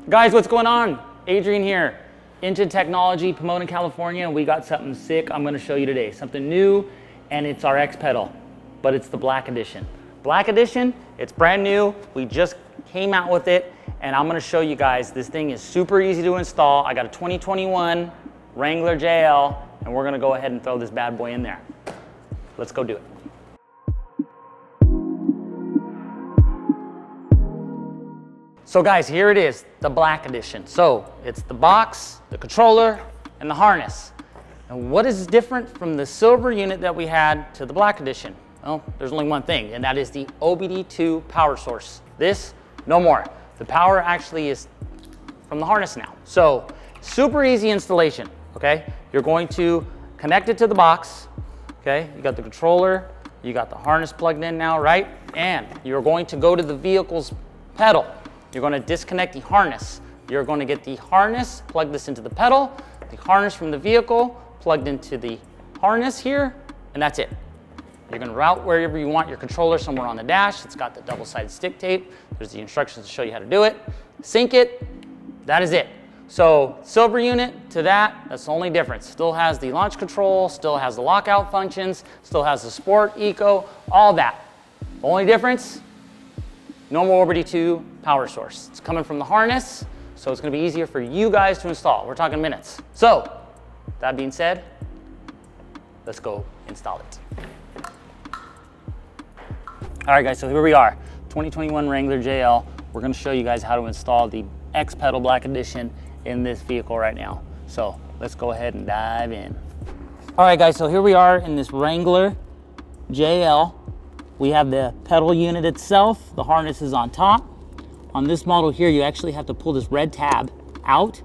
Guys, what's going on? Adrian here, Injen Technology, Pomona, California. We got something sick I'm gonna show you today. Something new, and it's our X pedal, but it's the Black Edition. Black Edition, it's brand new. We just came out with it, and I'm gonna show you guys. This thing is super easy to install. I got a 2021 Wrangler JL, and we're gonna go ahead and throw this bad boy in there. Let's go do it. So guys, here it is, the Black Edition. So it's the box, the controller, and the harness. And what is different from the silver unit that we had to the Black Edition? Well, there's only one thing, and that is the OBD2 power source. This, no more. The power actually is from the harness now. So super easy installation, okay? You're going to connect it to the box, okay? You got the controller, you got the harness plugged in now, right? And you're going to go to the vehicle's pedal. You're going to disconnect the harness. You're going to get the harness, plug this into the pedal, the harness from the vehicle plugged into the harness here, and that's it. You're going to route wherever you want your controller, somewhere on the dash. It's got the double-sided stick tape. There's the instructions to show you how to do it. Sync it. That is it. So silver unit to that's the only difference. Still has the launch control, still has the lockout functions, still has the sport, eco, all that. The only difference, no more OBD2 power source. It's coming from the harness, so it's gonna be easier for you guys to install. We're talking minutes. So, that being said, let's go install it. All right guys, so here we are, 2021 Wrangler JL. We're gonna show you guys how to install the X Pedal Black Edition in this vehicle right now. So, let's go ahead and dive in. All right guys, so here we are in this Wrangler JL. We have the pedal unit itself. The harness is on top. On this model here, you actually have to pull this red tab out,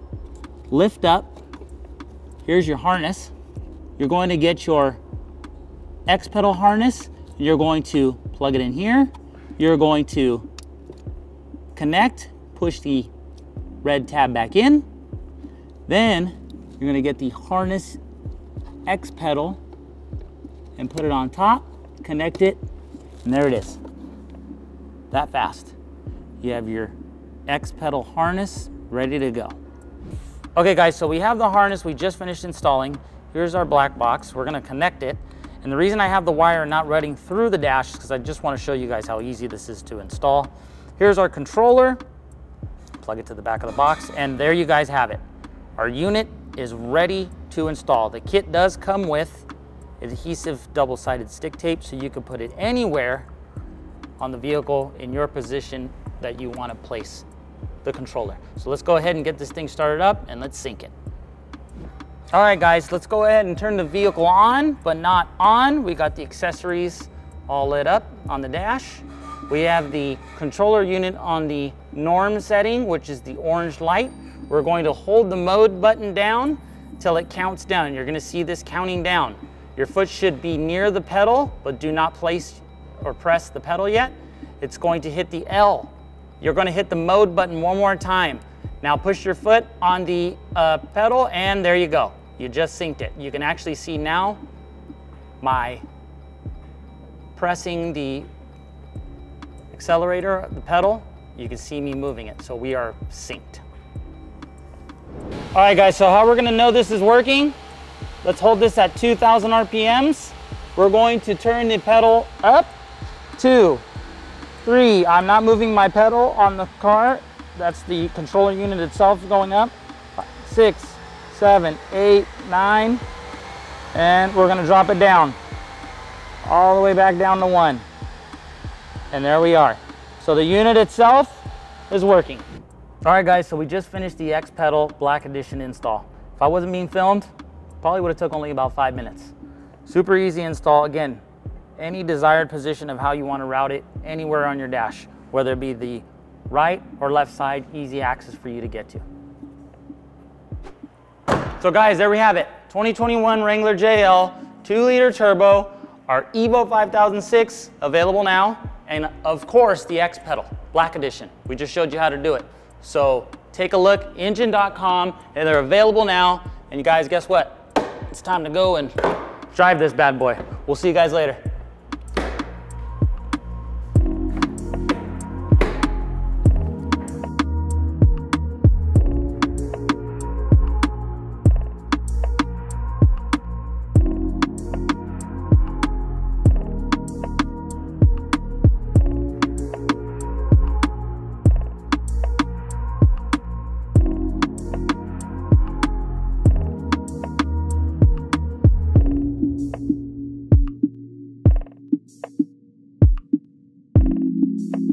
lift up. Here's your harness. You're going to get your X pedal harness. You're going to plug it in here. You're going to connect, push the red tab back in. Then you're going to get the harness X pedal and put it on top, connect it, and there it is. That fast. You have your X pedal harness ready to go. Okay guys, so we have the harness we just finished installing. Here's our black box. We're gonna connect it. And the reason I have the wire not running through the dash is because I just want to show you guys how easy this is to install. Here's our controller. Plug it to the back of the box, and there you guys have it. Our unit is ready to install. The kit does come with adhesive double-sided stick tape, so you can put it anywhere on the vehicle in your position that you want to place the controller. So let's go ahead and get this thing started up, and let's sync it. All right guys, let's go ahead and turn the vehicle on, but not on. We got the accessories all lit up on the dash. We have the controller unit on the norm setting, which is the orange light. We're going to hold the mode button down till it counts down. You're going to see this counting down. Your foot should be near the pedal, but do not place or press the pedal yet. It's going to hit the L. You're going to hit the mode button one more time. Now push your foot on the pedal, and there you go. You just synced it. You can actually see now my pressing the accelerator, the pedal. You can see me moving it, so we are synced. All right guys, so how we're going to know this is working? Let's hold this at 2,000 RPMs. We're going to turn the pedal up, 2, 3. I'm not moving my pedal on the car. That's the controller unit itself going up. 6, 7, 8, 9. And we're gonna drop it down. All the way back down to 1. And there we are. So the unit itself is working. All right guys, so we just finished the X Pedal Black Edition install. If I wasn't being filmed, probably would have took only about 5 minutes. Super easy install. Again, any desired position of how you want to route it anywhere on your dash, whether it be the right or left side, easy access for you to get to. So guys, there we have it. 2021 Wrangler JL 2-liter turbo, our Evo 5006 available now, and of course the X Pedal Black Edition. We just showed you how to do it. So take a look, Injen.com, and they're available now. And you guys, guess what? It's time to go and drive this bad boy. We'll see you guys later. you.